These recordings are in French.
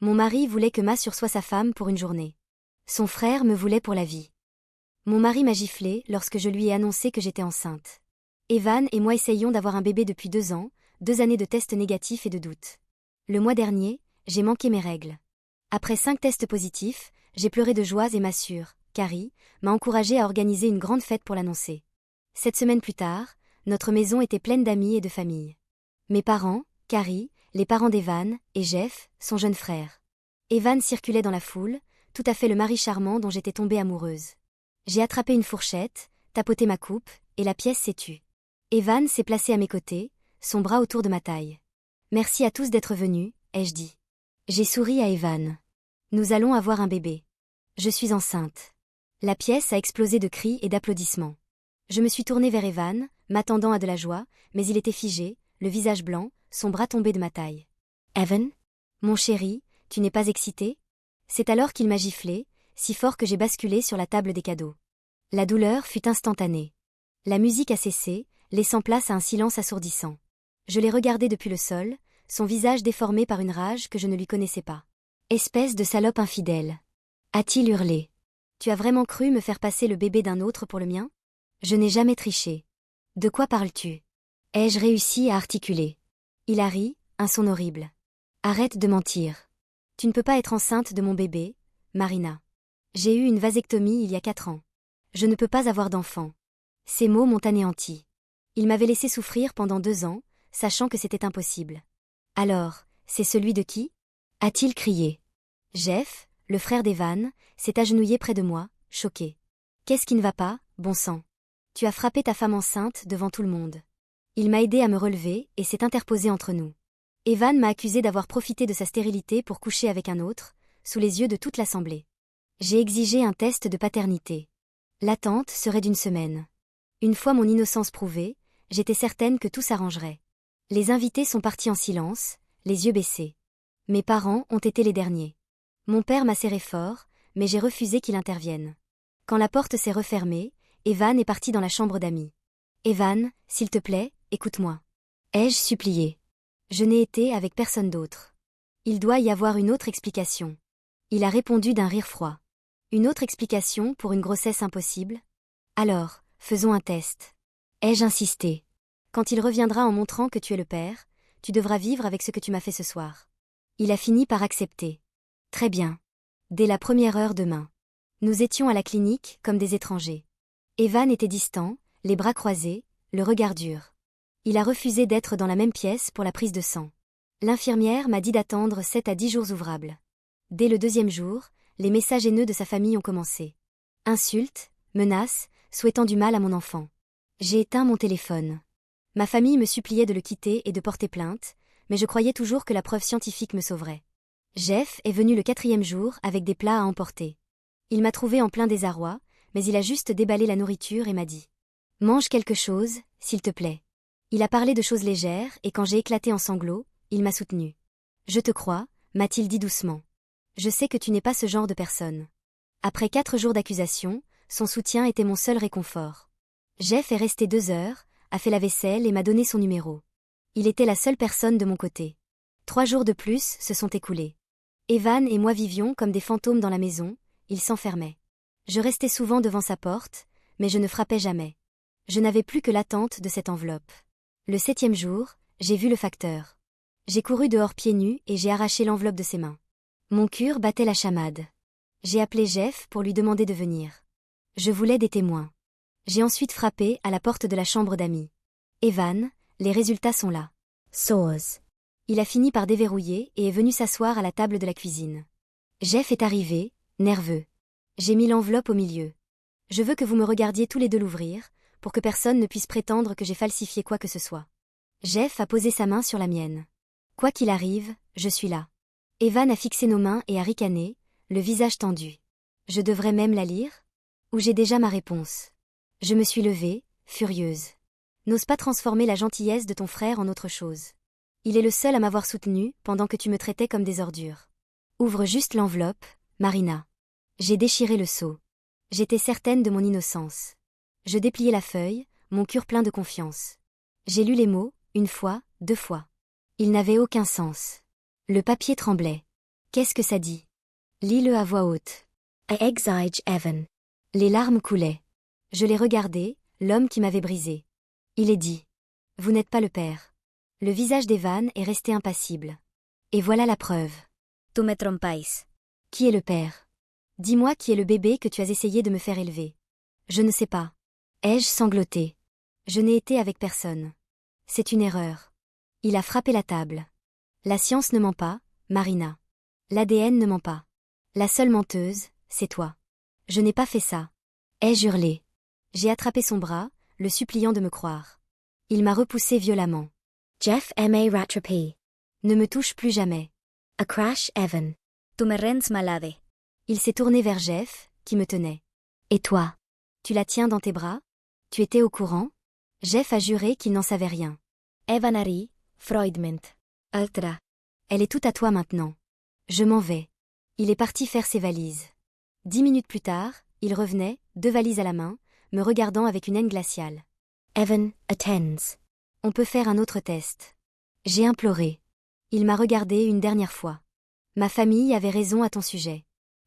Mon mari voulait que Ma sursoie sa femme pour une journée. Son frère me voulait pour la vie. Mon mari m'a giflé lorsque je lui ai annoncé que j'étais enceinte. Evan et moi essayions d'avoir un bébé depuis 2 ans, 2 années de tests négatifs et de doutes. Le mois dernier, j'ai manqué mes règles. Après 5 tests positifs, j'ai pleuré de joie et ma sœur, Carrie, m'a encouragée à organiser une grande fête pour l'annoncer. 7 semaines plus tard, notre maison était pleine d'amis et de famille. Mes parents, Carrie, les parents d'Evan, et Jeff, son jeune frère. Evan circulait dans la foule, tout à fait le mari charmant dont j'étais tombée amoureuse. J'ai attrapé une fourchette, tapoté ma coupe, et la pièce s'est tue. Evan s'est placé à mes côtés, son bras autour de ma taille. Merci à tous d'être venus, ai-je dit. J'ai souri à Evan. Nous allons avoir un bébé. Je suis enceinte. La pièce a explosé de cris et d'applaudissements. Je me suis tournée vers Evan, m'attendant à de la joie, mais il était figé, le visage blanc, son bras tombé de ma taille. Evan? Mon chéri, tu n'es pas excité? C'est alors qu'il m'a giflé, si fort que j'ai basculé sur la table des cadeaux. La douleur fut instantanée. La musique a cessé, laissant place à un silence assourdissant. Je l'ai regardé depuis le sol, son visage déformé par une rage que je ne lui connaissais pas. Espèce de salope infidèle. A-t-il hurlé. Tu as vraiment cru me faire passer le bébé d'un autre pour le mien? Je n'ai jamais triché. De quoi parles-tu? Ai-je réussi à articuler? Il a ri, un son horrible. Arrête de mentir. Tu ne peux pas être enceinte de mon bébé, Marina. J'ai eu une vasectomie il y a 4 ans. Je ne peux pas avoir d'enfant. Ces mots m'ont anéanti. Il m'avait laissé souffrir pendant 2 ans, sachant que c'était impossible. Alors, c'est celui de qui? A-t-il crié. Jeff, le frère d'Evan, s'est agenouillé près de moi, choqué. Qu'est-ce qui ne va pas, bon sang? Tu as frappé ta femme enceinte devant tout le monde. Il m'a aidé à me relever et s'est interposé entre nous. Evan m'a accusé d'avoir profité de sa stérilité pour coucher avec un autre, sous les yeux de toute l'assemblée. J'ai exigé un test de paternité. L'attente serait d'1 semaine. Une fois mon innocence prouvée, j'étais certaine que tout s'arrangerait. Les invités sont partis en silence, les yeux baissés. Mes parents ont été les derniers. Mon père m'a serré fort, mais j'ai refusé qu'il intervienne. Quand la porte s'est refermée, Evan est parti dans la chambre d'amis. Evan, s'il te plaît, écoute-moi. Ai-je supplié. Je n'ai été avec personne d'autre. Il doit y avoir une autre explication. Il a répondu d'un rire froid. Une autre explication pour une grossesse impossible? Alors, faisons un test. Ai-je insisté. Quand il reviendra en montrant que tu es le père, tu devras vivre avec ce que tu m'as fait ce soir. Il a fini par accepter. Très bien. Dès la première heure demain. Nous étions à la clinique comme des étrangers. Evan était distant, les bras croisés, le regard dur. Il a refusé d'être dans la même pièce pour la prise de sang. L'infirmière m'a dit d'attendre 7 à 10 jours ouvrables. Dès le 2e jour, les messages haineux de sa famille ont commencé. Insultes, menaces, souhaitant du mal à mon enfant. J'ai éteint mon téléphone. Ma famille me suppliait de le quitter et de porter plainte, mais je croyais toujours que la preuve scientifique me sauverait. Jeff est venu le 4e jour avec des plats à emporter. Il m'a trouvé en plein désarroi, mais il a juste déballé la nourriture et m'a dit « Mange quelque chose, s'il te plaît ». Il a parlé de choses légères et quand j'ai éclaté en sanglots, il m'a soutenu. « Je te crois », m'a-t-il dit doucement. « Je sais que tu n'es pas ce genre de personne. » Après 4 jours d'accusation, son soutien était mon seul réconfort. Jeff est resté 2 heures, a fait la vaisselle et m'a donné son numéro. Il était la seule personne de mon côté. 3 jours de plus se sont écoulés. Evan et moi vivions comme des fantômes dans la maison, il s'enfermait. Je restais souvent devant sa porte, mais je ne frappais jamais. Je n'avais plus que l'attente de cette enveloppe. Le 7e jour, j'ai vu le facteur. J'ai couru dehors pieds nus et j'ai arraché l'enveloppe de ses mains. Mon cœur battait la chamade. J'ai appelé Jeff pour lui demander de venir. Je voulais des témoins. J'ai ensuite frappé à la porte de la chambre d'amis. Evan, les résultats sont là. Soz. Il a fini par déverrouiller et est venu s'asseoir à la table de la cuisine. Jeff est arrivé, nerveux. J'ai mis l'enveloppe au milieu. Je veux que vous me regardiez tous les deux l'ouvrir, pour que personne ne puisse prétendre que j'ai falsifié quoi que ce soit. Jeff a posé sa main sur la mienne. Quoi qu'il arrive, je suis là. Evan a fixé nos mains et a ricané, le visage tendu. Je devrais même la lire? Ou j'ai déjà ma réponse? Je me suis levée, furieuse. N'ose pas transformer la gentillesse de ton frère en autre chose. Il est le seul à m'avoir soutenue pendant que tu me traitais comme des ordures. Ouvre juste l'enveloppe, Marina. J'ai déchiré le sceau. J'étais certaine de mon innocence. Je dépliai la feuille, mon cœur plein de confiance. J'ai lu les mots, 1 fois, 2 fois. Ils n'avaient aucun sens. Le papier tremblait. Qu'est-ce que ça dit? Lis-le à voix haute. I exige Evan. Les larmes coulaient. Je l'ai regardé, l'homme qui m'avait brisé. Il est dit. Vous n'êtes pas le père. Le visage d'Evan est resté impassible. Et voilà la preuve. Tu me trompais. Qui est le père? Dis-moi qui est le bébé que tu as essayé de me faire élever. Je ne sais pas. Ai-je sangloté? Je n'ai été avec personne. C'est une erreur. Il a frappé la table. La science ne ment pas, Marina. L'ADN ne ment pas. La seule menteuse, c'est toi. Je n'ai pas fait ça. Ai-je hurlé? J'ai attrapé son bras, le suppliant de me croire. Il m'a repoussé violemment. Jeff m'a rattrapé. Ne me touche plus jamais. A crash, Evan. Tu me rends malade. Il s'est tourné vers Jeff, qui me tenait. Et toi? Tu la tiens dans tes bras? Tu étais au courant? Jeff a juré qu'il n'en savait rien. Evan a ri, Freudment. Ultra. Elle est toute à toi maintenant. Je m'en vais. Il est parti faire ses valises. 10 minutes plus tard, il revenait, 2 valises à la main, me regardant avec une haine glaciale. Evan, attends. On peut faire un autre test. J'ai imploré. Il m'a regardé une dernière fois. Ma famille avait raison à ton sujet.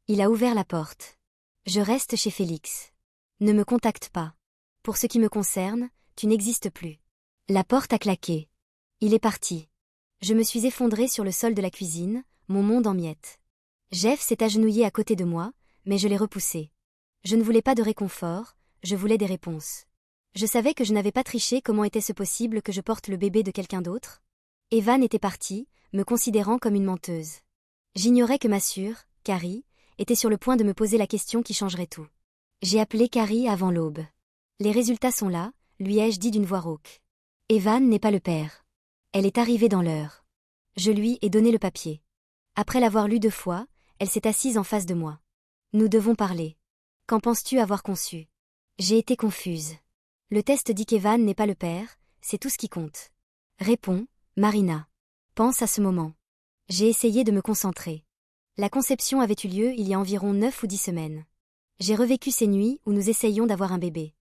Il a ouvert la porte. Je reste chez Félix. Ne me contacte pas. Pour ce qui me concerne, tu n'existes plus. La porte a claqué. Il est parti. Je me suis effondrée sur le sol de la cuisine, mon monde en miettes. Jeff s'est agenouillé à côté de moi, mais je l'ai repoussé. Je ne voulais pas de réconfort, je voulais des réponses. Je savais que je n'avais pas triché. Comment était-ce possible que je porte le bébé de quelqu'un d'autre? Evan était parti, me considérant comme une menteuse. J'ignorais que ma sœur, Carrie, était sur le point de me poser la question qui changerait tout. J'ai appelé Carrie avant l'aube. Les résultats sont là, lui ai-je dit d'une voix rauque. Evan n'est pas le père. Elle est arrivée dans l'heure. Je lui ai donné le papier. Après l'avoir lu 2 fois, elle s'est assise en face de moi. Nous devons parler. Qu'en penses-tu avoir conçu? J'ai été confuse. Le test dit qu'Evan n'est pas le père, c'est tout ce qui compte. Réponds, Marina. Pense à ce moment. J'ai essayé de me concentrer. La conception avait eu lieu il y a environ 9 ou 10 semaines. J'ai revécu ces nuits où nous essayions d'avoir un bébé.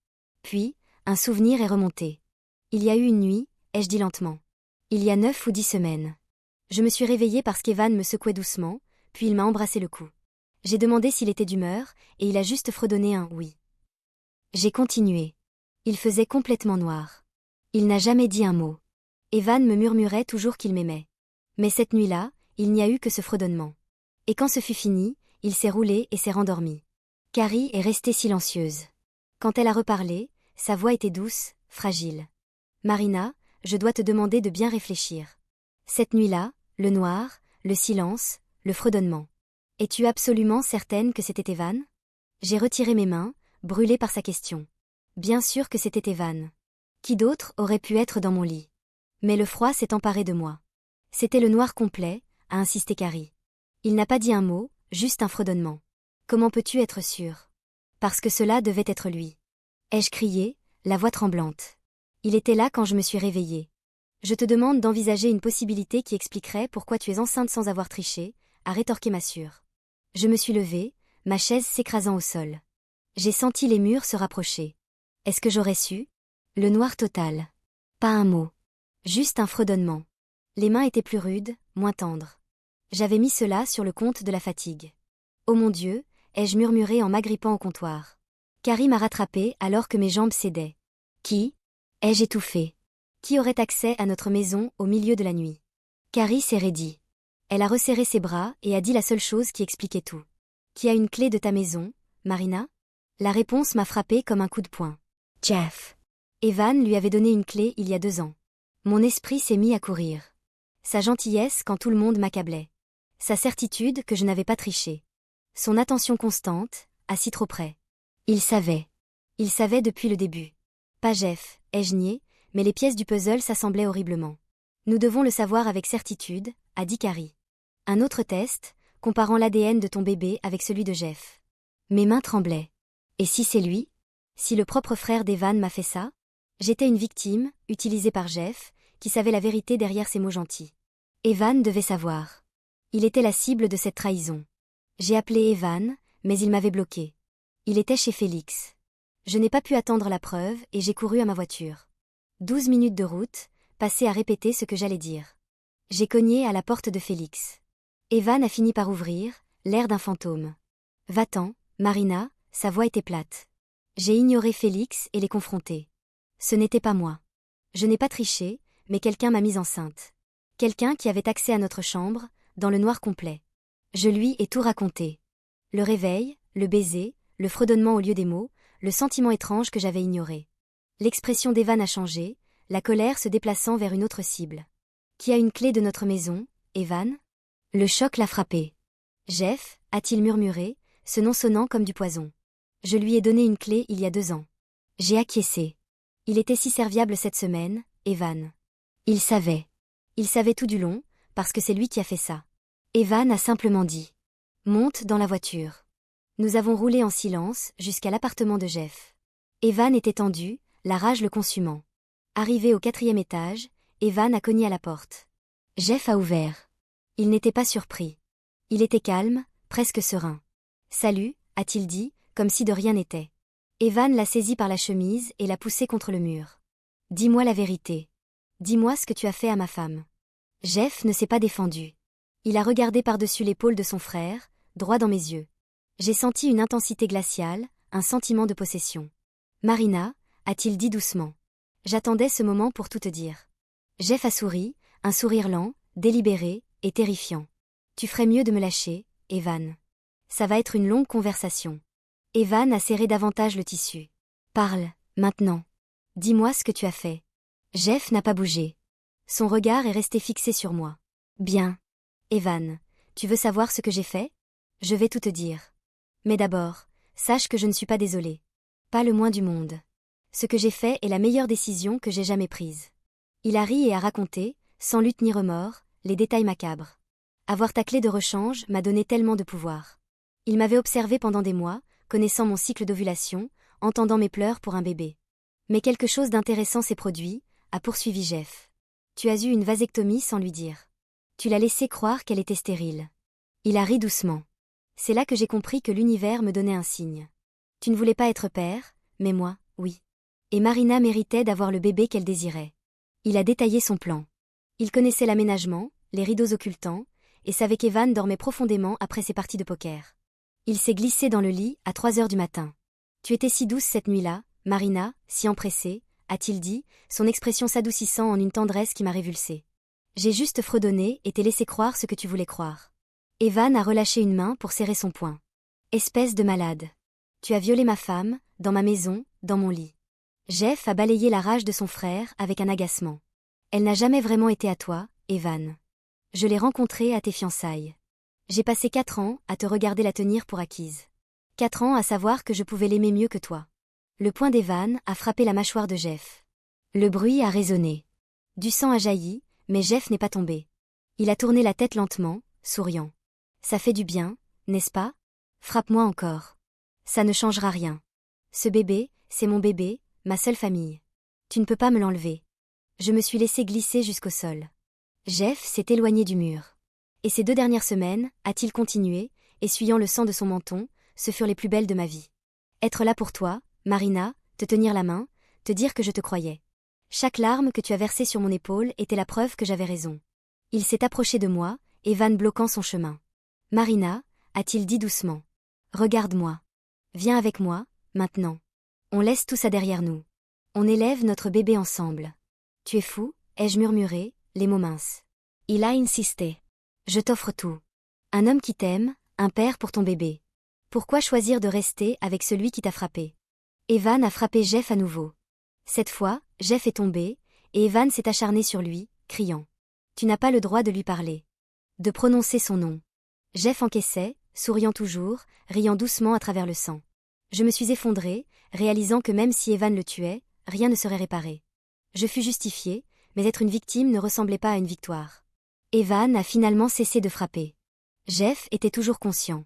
Puis, un souvenir est remonté. Il y a eu une nuit, ai-je dit lentement. Il y a 9 ou 10 semaines. Je me suis réveillée parce qu'Evan me secouait doucement, puis il m'a embrassé le cou. J'ai demandé s'il était d'humeur, et il a juste fredonné un oui. J'ai continué. Il faisait complètement noir. Il n'a jamais dit un mot. Evan me murmurait toujours qu'il m'aimait. Mais cette nuit-là, il n'y a eu que ce fredonnement. Et quand ce fut fini, il s'est roulé et s'est rendormi. Carrie est restée silencieuse. Quand elle a reparlé, sa voix était douce, fragile. Marina, je dois te demander de bien réfléchir. Cette nuit-là, le noir, le silence, le fredonnement. Es-tu absolument certaine que c'était Evan? J'ai retiré mes mains, brûlée par sa question. Bien sûr que c'était Evan. Qui d'autre aurait pu être dans mon lit? Mais le froid s'est emparé de moi. C'était le noir complet, a insisté Carrie. Il n'a pas dit un mot, juste un fredonnement. Comment peux-tu être sûre? Parce que cela devait être lui. Ai-je crié, la voix tremblante. Il était là quand je me suis réveillée. Je te demande d'envisager une possibilité qui expliquerait pourquoi tu es enceinte sans avoir triché, a rétorqué ma sœur. Je me suis levée, ma chaise s'écrasant au sol. J'ai senti les murs se rapprocher. Est-ce que j'aurais su? Le noir total. Pas un mot. Juste un fredonnement. Les mains étaient plus rudes, moins tendres. J'avais mis cela sur le compte de la fatigue. Oh mon Dieu, ai-je murmuré en m'agrippant au comptoir. Carrie m'a rattrapée alors que mes jambes cédaient. Qui? Ai-je étouffé. Qui aurait accès à notre maison au milieu de la nuit? Carrie s'est raidie. Elle a resserré ses bras et a dit la seule chose qui expliquait tout. Qui a une clé de ta maison, Marina? La réponse m'a frappée comme un coup de poing. Jeff. Evan lui avait donné une clé il y a 2 ans. Mon esprit s'est mis à courir. Sa gentillesse quand tout le monde m'accablait. Sa certitude que je n'avais pas triché. Son attention constante, assis trop près. Il savait. Il savait depuis le début. Pas Jeff, ai-je nié, mais les pièces du puzzle s'assemblaient horriblement. Nous devons le savoir avec certitude, a dit Carrie. Un autre test, comparant l'ADN de ton bébé avec celui de Jeff. Mes mains tremblaient. Et si c'est lui? Si le propre frère d'Evan m'a fait ça? J'étais une victime, utilisée par Jeff, qui savait la vérité derrière ses mots gentils. Evan devait savoir. Il était la cible de cette trahison. J'ai appelé Evan, mais il m'avait bloqué. Il était chez Félix. Je n'ai pas pu attendre la preuve et j'ai couru à ma voiture. 12 minutes de route, passées à répéter ce que j'allais dire. J'ai cogné à la porte de Félix. Evan a fini par ouvrir, l'air d'un fantôme. Va-t'en, Marina, sa voix était plate. J'ai ignoré Félix et les confronté. Ce n'était pas moi. Je n'ai pas triché, mais quelqu'un m'a mise enceinte. Quelqu'un qui avait accès à notre chambre, dans le noir complet. Je lui ai tout raconté. Le réveil, le baiser, le fredonnement au lieu des mots, le sentiment étrange que j'avais ignoré. L'expression d'Evan a changé, la colère se déplaçant vers une autre cible. Qui a une clé de notre maison, Evan? Le choc l'a frappé. Jeff, a-t-il murmuré, ce nom sonnant comme du poison. Je lui ai donné une clé il y a 2 ans. J'ai acquiescé. Il était si serviable cette semaine, Evan. Il savait. Il savait tout du long, parce que c'est lui qui a fait ça. Evan a simplement dit. Monte dans la voiture. Nous avons roulé en silence jusqu'à l'appartement de Jeff. Evan était tendu, la rage le consumant. Arrivé au 4e étage, Evan a cogné à la porte. Jeff a ouvert. Il n'était pas surpris. Il était calme, presque serein. Salut, a-t-il dit, comme si de rien n'était. Evan l'a saisi par la chemise et l'a poussé contre le mur. Dis-moi la vérité. Dis-moi ce que tu as fait à ma femme. Jeff ne s'est pas défendu. Il a regardé par-dessus l'épaule de son frère, droit dans mes yeux. J'ai senti une intensité glaciale, un sentiment de possession. Marina, a-t-il dit doucement. J'attendais ce moment pour tout te dire. Jeff a souri, un sourire lent, délibéré, et terrifiant. Tu ferais mieux de me lâcher, Evan. Ça va être une longue conversation. Evan a serré davantage le tissu. Parle, maintenant. Dis-moi ce que tu as fait. Jeff n'a pas bougé. Son regard est resté fixé sur moi. Bien. Evan, tu veux savoir ce que j'ai fait? Je vais tout te dire. Mais d'abord, sache que je ne suis pas désolée. Pas le moins du monde. Ce que j'ai fait est la meilleure décision que j'ai jamais prise. Il a ri et a raconté, sans lutte ni remords, les détails macabres. Avoir ta clé de rechange m'a donné tellement de pouvoir. Il m'avait observé pendant des mois, connaissant mon cycle d'ovulation, entendant mes pleurs pour un bébé. Mais quelque chose d'intéressant s'est produit, a poursuivi Jeff. Tu as eu une vasectomie sans lui dire. Tu l'as laissé croire qu'elle était stérile. Il a ri doucement. C'est là que j'ai compris que l'univers me donnait un signe. Tu ne voulais pas être père, mais moi, oui. Et Marina méritait d'avoir le bébé qu'elle désirait. Il a détaillé son plan. Il connaissait l'aménagement, les rideaux occultants, et savait qu'Evan dormait profondément après ses parties de poker. Il s'est glissé dans le lit à 3 heures du matin. Tu étais si douce cette nuit-là, Marina, si empressée, a-t-il dit, son expression s'adoucissant en une tendresse qui m'a révulsée. J'ai juste fredonné et t'ai laissé croire ce que tu voulais croire. Evan a relâché une main pour serrer son poing. Espèce de malade. Tu as violé ma femme, dans ma maison, dans mon lit. Jeff a balayé la rage de son frère avec un agacement. Elle n'a jamais vraiment été à toi, Evan. Je l'ai rencontrée à tes fiançailles. J'ai passé 4 ans à te regarder la tenir pour acquise. 4 ans à savoir que je pouvais l'aimer mieux que toi. Le poing d'Evan a frappé la mâchoire de Jeff. Le bruit a résonné. Du sang a jailli, mais Jeff n'est pas tombé. Il a tourné la tête lentement, souriant. Ça fait du bien, n'est-ce pas? Frappe-moi encore. Ça ne changera rien. Ce bébé, c'est mon bébé, ma seule famille. Tu ne peux pas me l'enlever. Je me suis laissé glisser jusqu'au sol. Jeff s'est éloigné du mur. Et ces 2 dernières semaines, a-t-il continué, essuyant le sang de son menton, ce furent les plus belles de ma vie. Être là pour toi, Marina, te tenir la main, te dire que je te croyais. Chaque larme que tu as versée sur mon épaule était la preuve que j'avais raison. Il s'est approché de moi, Evan bloquant son chemin. Marina, a-t-il dit doucement. Regarde-moi. Viens avec moi, maintenant. On laisse tout ça derrière nous. On élève notre bébé ensemble. Tu es fou, ai-je murmuré, les mots minces. Il a insisté. Je t'offre tout. Un homme qui t'aime, un père pour ton bébé. Pourquoi choisir de rester avec celui qui t'a frappé? Evan a frappé Jeff à nouveau. Cette fois, Jeff est tombé, et Evan s'est acharné sur lui, criant. Tu n'as pas le droit de lui parler. De prononcer son nom. Jeff encaissait, souriant toujours, riant doucement à travers le sang. Je me suis effondrée, réalisant que même si Evan le tuait, rien ne serait réparé. Je fus justifiée, mais être une victime ne ressemblait pas à une victoire. Evan a finalement cessé de frapper. Jeff était toujours conscient.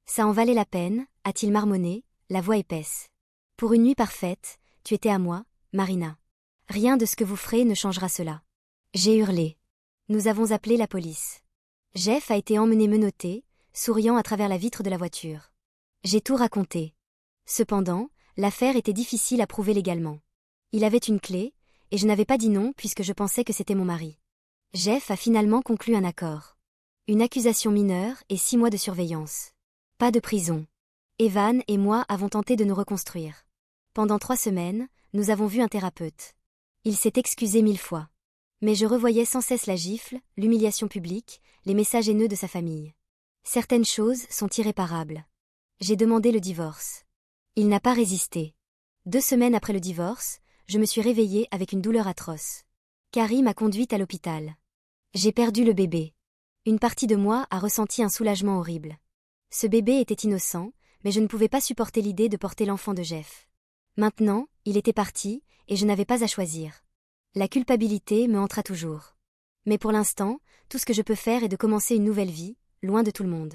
Ça en valait la peine, a-t-il marmonné, la voix épaisse. Pour une nuit parfaite, tu étais à moi, Marina. Rien de ce que vous ferez ne changera cela. J'ai hurlé. Nous avons appelé la police. Jeff a été emmené menotté, souriant à travers la vitre de la voiture. J'ai tout raconté. Cependant, l'affaire était difficile à prouver légalement. Il avait une clé, et je n'avais pas dit non puisque je pensais que c'était mon mari. Jeff a finalement conclu un accord. Une accusation mineure et 6 mois de surveillance. Pas de prison. Evan et moi avons tenté de nous reconstruire. Pendant 3 semaines, nous avons vu un thérapeute. Il s'est excusé 1000 fois. Mais je revoyais sans cesse la gifle, l'humiliation publique, les messages haineux de sa famille. Certaines choses sont irréparables. J'ai demandé le divorce. Il n'a pas résisté. 2 semaines après le divorce, je me suis réveillée avec une douleur atroce. Carrie m'a conduite à l'hôpital. J'ai perdu le bébé. Une partie de moi a ressenti un soulagement horrible. Ce bébé était innocent, mais je ne pouvais pas supporter l'idée de porter l'enfant de Jeff. Maintenant, il était parti, et je n'avais pas à choisir. La culpabilité me hantera toujours. Mais pour l'instant, tout ce que je peux faire est de commencer une nouvelle vie, loin de tout le monde.